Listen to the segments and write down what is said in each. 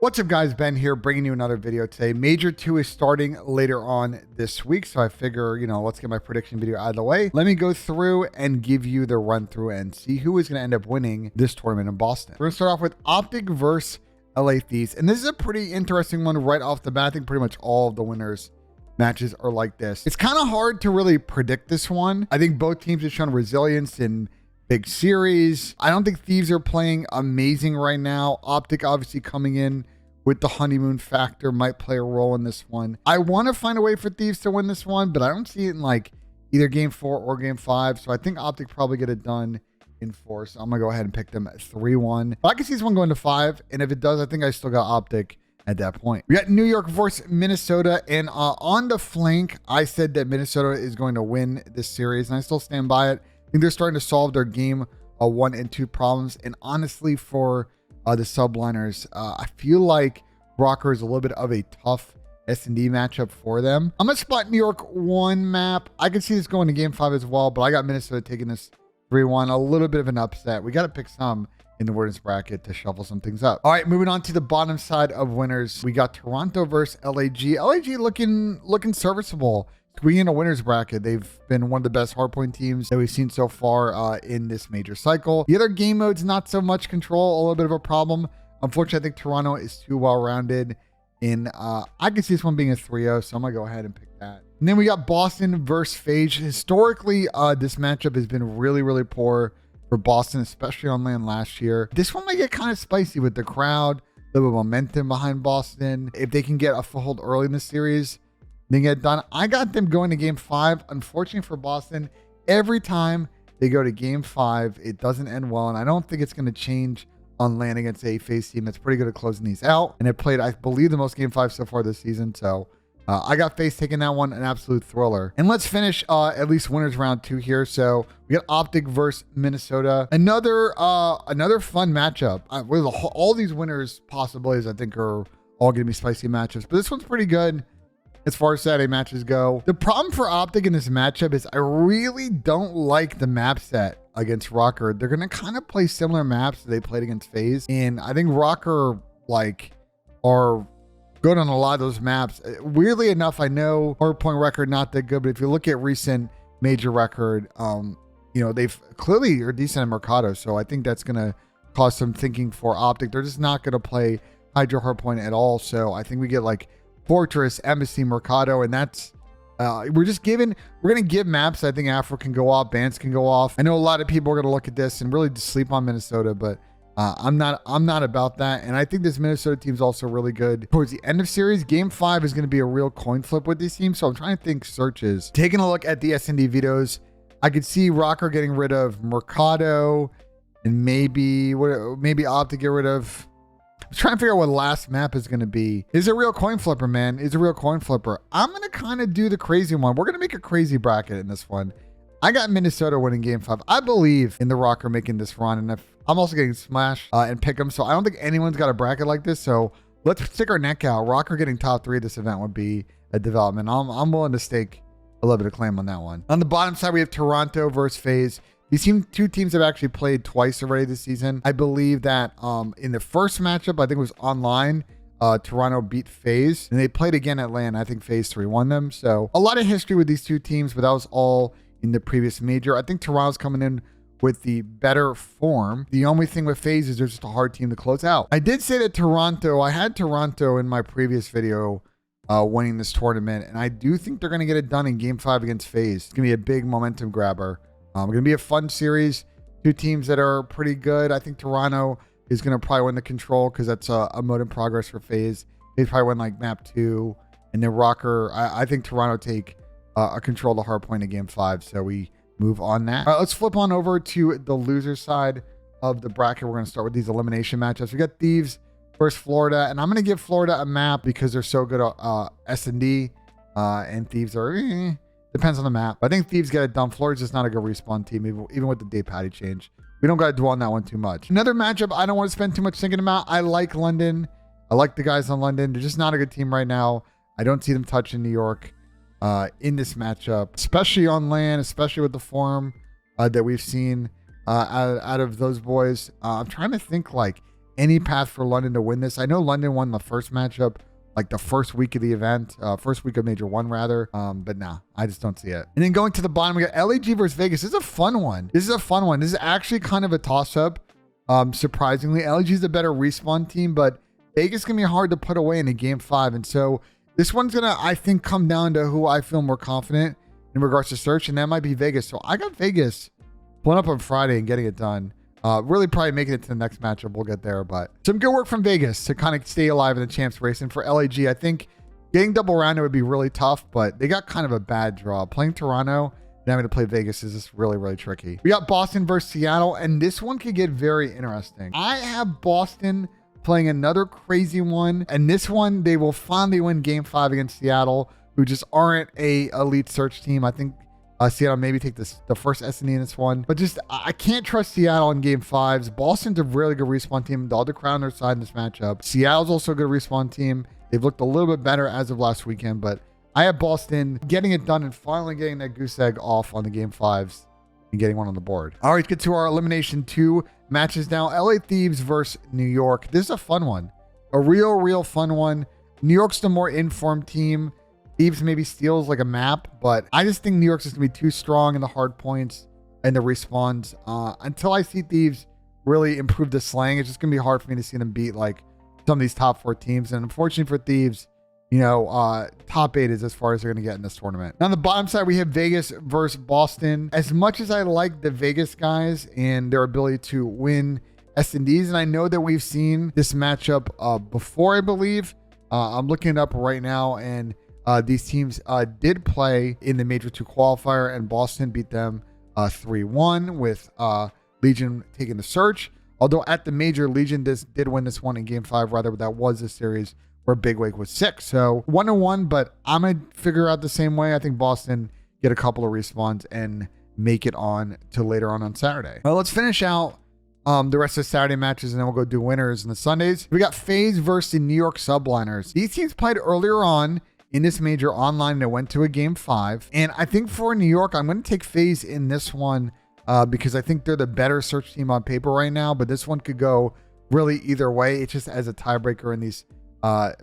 What's up, guys? Ben here, bringing you another video today. Major 2 is starting later on this week, so I figure, let's get my prediction video out of the way. Let me go through and give you the run through and see who is going to end up winning this tournament in Boston. We're going to start off with Optic versus LA Thieves, and this is a pretty interesting one right off the bat. I think pretty much all of the winners matches are like this. It's kind of hard to really predict this one. I think both teams have shown resilience in big series. I don't think Thieves are playing amazing right now. Optic obviously coming in with the honeymoon factor might play a role in this one. I want to find a way for Thieves to win this one, but I don't see it in like either game 4 or game 5. So I think Optic probably get it done in 4. So I'm gonna go ahead and pick them at 3-1. But I can see this one going to 5. And if it does, I think I still got Optic at that point. We got New York versus Minnesota, and on the flank, I said that Minnesota is going to win this series, and I still stand by it. I think they're starting to solve their game 1 and 2 problems. And honestly, for the subliners, I feel like Rocker is a little bit of a tough S&D matchup for them. I'm going to spot New York 1 map. I can see this going to game 5 as well, but I got Minnesota taking this 3-1. A little bit of an upset. We got to pick some in the winners bracket to shuffle some things up. All right, moving on to the bottom side of winners. We got Toronto versus LAG. LAG looking serviceable. Squeaking in a winners bracket. They've been one of the best hardpoint teams that we've seen so far in this major cycle. The other game modes, not so much control, a little bit of a problem. Unfortunately, I think Toronto is too well-rounded. I can see this one being a 3-0, so I'm going to go ahead and pick that. And then we got Boston versus FaZe. Historically, this matchup has been really, really poor for Boston, especially on land last year. This one might get kind of spicy with the crowd, a little bit of momentum behind Boston. If they can get a foothold early in the series, they get done. I got them going to game 5. Unfortunately for Boston, every time they go to game 5, it doesn't end well. And I don't think it's going to change on land against a FaZe team that's pretty good at closing these out. And it played, I believe, the most game 5 so far this season. So I got FaZe taking that one, an absolute thriller. And let's finish at least winners round 2 here. So we got Optic versus Minnesota. Another fun matchup. With all these winners possibilities, I think are all going to be spicy matchups. But this one's pretty good as far as Saturday matches go. The problem for Optic in this matchup is I really don't like the map set against Rocker. They're going to kind of play similar maps that they played against FaZe. And I think Rocker are good on a lot of those maps. Weirdly enough, I know hardpoint record not that good, but if you look at recent major record, they've clearly are decent at Mercado. So I think that's going to cause some thinking for Optic. They're just not going to play Hydro hardpoint at all. So I think we get like Fortress, Embassy, Mercado, and that's we're going to give maps. I think Afro can go off, Bans can go off. I know a lot of people are going to look at this and really just sleep on Minnesota, but I'm not about that. And I think this Minnesota team is also really good towards the end of series. Game 5 is going to be a real coin flip with these teams. So I'm trying to think searches. Taking a look at the S&D vetoes, I could see Rocker getting rid of Mercado and maybe Optic get rid of. I'm trying to figure out what last map is going to be. Is a real coin flipper, man. Is a real coin flipper. I'm going to kind of do the crazy one. We're going to make a crazy bracket in this one. I got Minnesota winning game 5. I believe in the Rocker making this run. And if I'm also getting smashed and pick them. So I don't think anyone's got a bracket like this. So let's stick our neck out. Rocker getting top 3 of this event would be a development. I'm willing to stake a little bit of claim on that one. On the bottom side, we have Toronto versus FaZe. These two teams have actually played twice already this season. I believe that in the first matchup, I think it was online, Toronto beat FaZe, and they played again at LAN. I think FaZe 3-1 them. So a lot of history with these two teams, but that was all in the previous major. I think Toronto's coming in with the better form. The only thing with FaZe is they're just a hard team to close out. I did say that Toronto, I had Toronto in my previous video winning this tournament, and I do think they're going to get it done in game 5 against FaZe. It's going to be a big momentum grabber. Going to be a fun series. Two teams that are pretty good. I think Toronto is going to probably win the control because that's a mode in progress for FaZe. They probably win like map 2. And then Rocker, I think Toronto take a control of the hard point in game 5. So we move on that. All right, let's flip on over to the loser side of the bracket. We're going to start with these elimination matchups. We got Thieves versus Florida. And I'm going to give Florida a map because they're so good at S&D. And Thieves are... Depends on the map. I think Thieves get it done. Florida's just not a good respawn team, even with the day patty change. We don't got to dwell on that one too much. Another matchup I don't want to spend too much thinking about. I like London. I like the guys on London. They're just not a good team right now. I don't see them touching New York in this matchup, especially on land, especially with the form that we've seen out of those boys. I'm trying to think, like, any path for London to win this. I know London won the first matchup, like the first week of the event, first week of Major 1 rather. But nah, I just don't see it. And then going to the bottom, we got LAG versus Vegas. This is a fun one. This is actually kind of a toss-up. Surprisingly, LAG is a better respawn team, but Vegas can be hard to put away in a game 5. And so this one's gonna, I think, come down to who I feel more confident in regards to search, and that might be Vegas. So I got Vegas pulling up on Friday and getting it done. Really probably making it to the next matchup. We'll get there, but some good work from Vegas to kind of stay alive in the champs race. And for LAG, I think getting double rounded would be really tough, but they got kind of a bad draw. Playing Toronto and having to play Vegas is just really, really tricky. We got Boston versus Seattle, and this one could get very interesting. I have Boston playing another crazy one, and this one, they will finally win game 5 against Seattle, who just aren't a elite search team. I think Seattle maybe take the first S&E in this one. But just, I can't trust Seattle in game 5s. Boston's a really good respawn team. All the crowd on their side in this matchup. Seattle's also a good respawn team. They've looked a little bit better as of last weekend. But I have Boston getting it done and finally getting that goose egg off on the game 5s and getting one on the board. All right, get to our Elimination 2 matches now. LA Thieves versus New York. This is a fun one. A real fun one. New York's the more informed team. Thieves maybe steals like a map, but I just think New York's just going to be too strong in the hard points and the respawns. Until I see Thieves really improve the slang, it's just going to be hard for me to see them beat like some of these top 4 teams. And unfortunately for Thieves, you know, top 8 is as far as they're going to get in this tournament. Now on the bottom side, we have Vegas versus Boston. As much as I like the Vegas guys and their ability to win S&Ds, and I know that we've seen this matchup before, I believe. I'm looking it up right now, and these teams did play in the Major 2 qualifier, and Boston beat them 3-1 with Legion taking the search. Although at the Major, Legion did win this one in game 5, rather, but that was a series where Big Wake was 6. So 1-1, but I'm going to figure out the same way. I think Boston get a couple of respawns and make it on to later on Saturday. Well, let's finish out the rest of the Saturday matches, and then we'll go do winners in the Sundays. We got FaZe versus the New York Subliners. These teams played earlier on in this major online, and it went to a game 5. And I think for New York, I'm going to take FaZe in this one because I think they're the better search team on paper right now. But this one could go really either way. It's just as a tiebreaker in these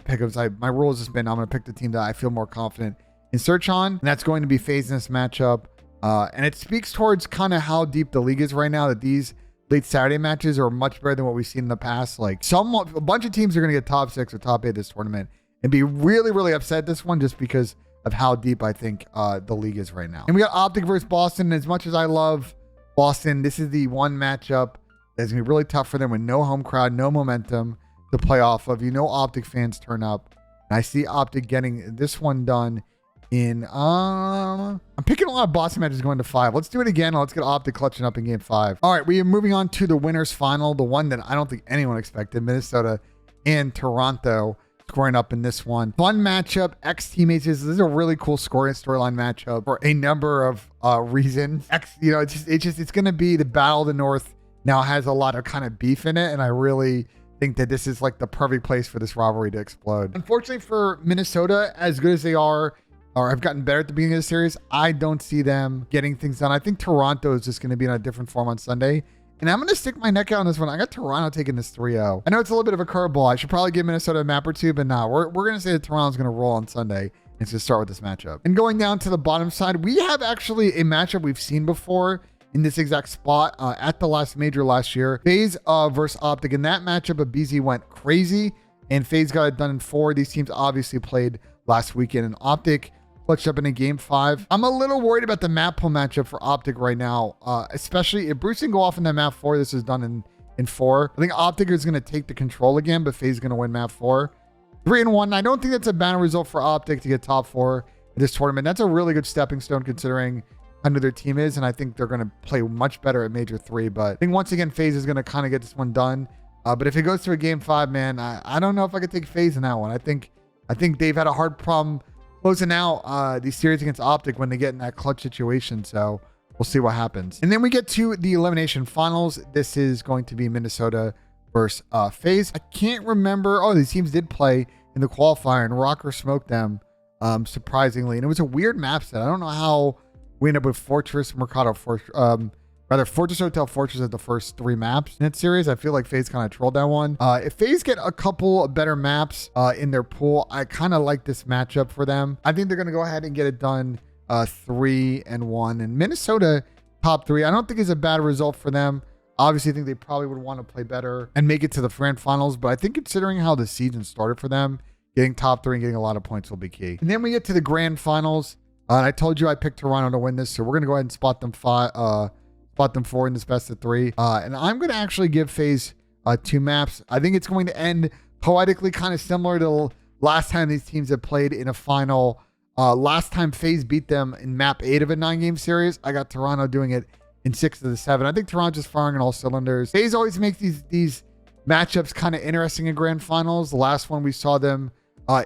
pickups. My rule has just been I'm going to pick the team that I feel more confident in search on, and that's going to be FaZe in this matchup. And it speaks towards kind of how deep the league is right now, that these late Saturday matches are much better than what we've seen in the past. Like a bunch of teams are going to get top 6 or top 8 this tournament and be really upset this one just because of how deep I think the league is right now. And we got Optic versus Boston. As much as I love Boston, this is the one matchup that's going to be really tough for them with no home crowd, no momentum to play off of. You know, Optic fans turn up. And I see Optic getting this one done in, I'm picking a lot of Boston matches going to 5. Let's do it again. Let's get Optic clutching up in game 5. All right, we are moving on to the winners final, the one that I don't think anyone expected, Minnesota and Toronto scoring up in this one. Fun matchup, ex-teammates. This is a really cool scoring storyline matchup for a number of reasons. It's going to be the Battle of the North now has a lot of kind of beef in it, and I really think that this is like the perfect place for this rivalry to explode. Unfortunately for Minnesota, as good as they are, or have gotten better at the beginning of the series, I don't see them getting things done. I think Toronto is just going to be in a different form on Sunday. And I'm going to stick my neck out on this one. I got Toronto taking this 3-0. I know it's a little bit of a curveball. I should probably give Minnesota a map or two, but nah, we're going to say that Toronto's going to roll on Sunday. And it's going to start with this matchup. And going down to the bottom side, we have actually a matchup we've seen before in this exact spot at the last major last year. FaZe versus Optic. In that matchup, a BZ went crazy, and FaZe got it done in 4. These teams obviously played last weekend, and Optic clutched up in a game 5. I'm a little worried about the map pull matchup for Optic right now, especially if Bruce can go off in that map 4. This is done in 4. I think Optic is going to take the control again, but FaZe is going to win map 4. 3-1. I don't think that's a bad result for Optic to get top 4 in this tournament. That's a really good stepping stone considering how new their team is, and I think they're going to play much better at Major 3. But I think once again, FaZe is going to kind of get this one done. But if it goes to a game 5, man, I don't know if I could take FaZe in that one. I think they've had a hard problem closing out these series against Optic when they get in that clutch situation. So we'll see what happens. And then we get to the Elimination Finals. This is going to be Minnesota versus FaZe. I can't remember. Oh, these teams did play in the qualifier, and Rocker smoked them, surprisingly. And it was a weird map set. I don't know how we ended up with Fortress, Mercado, rather Fortress Hotel Fortress at the first 3 maps in that series. I feel like FaZe kind of trolled that one. If FaZe get a couple better maps in their pool, I kind of like this matchup for them. I think they're going to go ahead and get it done 3-1. And Minnesota top 3, I don't think is a bad result for them. Obviously, I think they probably would want to play better and make it to the grand finals. But I think considering how the season started for them, getting top 3 and getting a lot of points will be key. And then we get to the grand finals. And I told you I picked Toronto to win this, so we're going to go ahead and spot them 4 in this best of 3. And I'm going to actually give FaZe 2 maps. I think it's going to end poetically kind of similar to last time these teams have played in a final. Last time FaZe beat them in map 8 of a 9-game series, I got Toronto doing it in 6 of the 7. I think Toronto's just firing on all cylinders. FaZe always makes these matchups kind of interesting in grand finals. The last one we saw them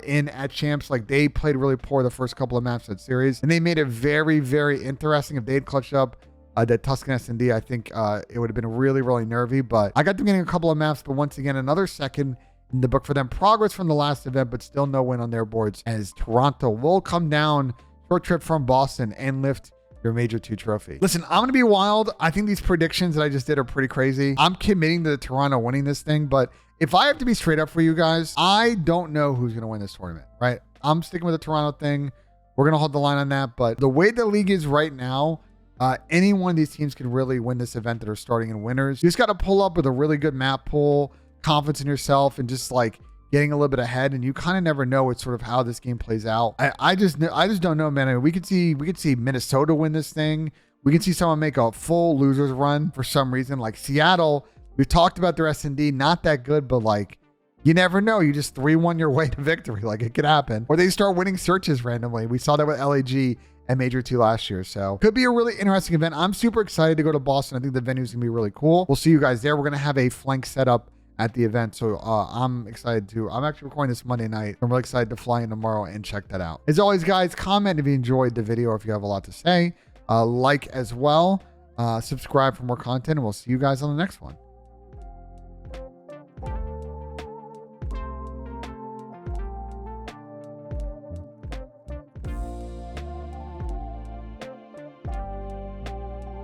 in at champs, like they played really poor the first couple of maps of that series, and they made it very, very interesting. If they had clutched up that Tuscan S&D, I think it would have been really, really nervy. But I got them getting a couple of maps, but once again, another second in the book for them. Progress from the last event, but still no win on their boards, as Toronto will come down short trip from Boston and lift your Major 2 trophy. Listen, I'm going to be wild. I think these predictions that I just did are pretty crazy. I'm committing to Toronto winning this thing, but if I have to be straight up for you guys, I don't know who's going to win this tournament, right? I'm sticking with the Toronto thing. We're going to hold the line on that, but the way the league is right now, any one of these teams can really win this event that are starting in winners. You just got to pull up with a really good map pool, confidence in yourself, and just like getting a little bit ahead, and you kind of never know what sort of how this game plays out. I just don't know, man. I mean, we could see Minnesota win this thing. We could see someone make a full losers run for some reason, like Seattle. We talked about their S&D, not that good, but like you never know. You just 3-1 your way to victory. Like it could happen, or they start winning searches randomly. We saw that with LAG and Major 2 last year. So could be a really interesting event. I'm super excited to go to Boston. I think the venue's gonna be really cool. We'll see you guys there. We're gonna have a flank setup at the event. So I'm excited to, I'm actually recording this Monday night. I'm really excited to fly in tomorrow and check that out. As always, guys, comment if you enjoyed the video or if you have a lot to say. Like as well. Subscribe for more content, and we'll see you guys on the next one.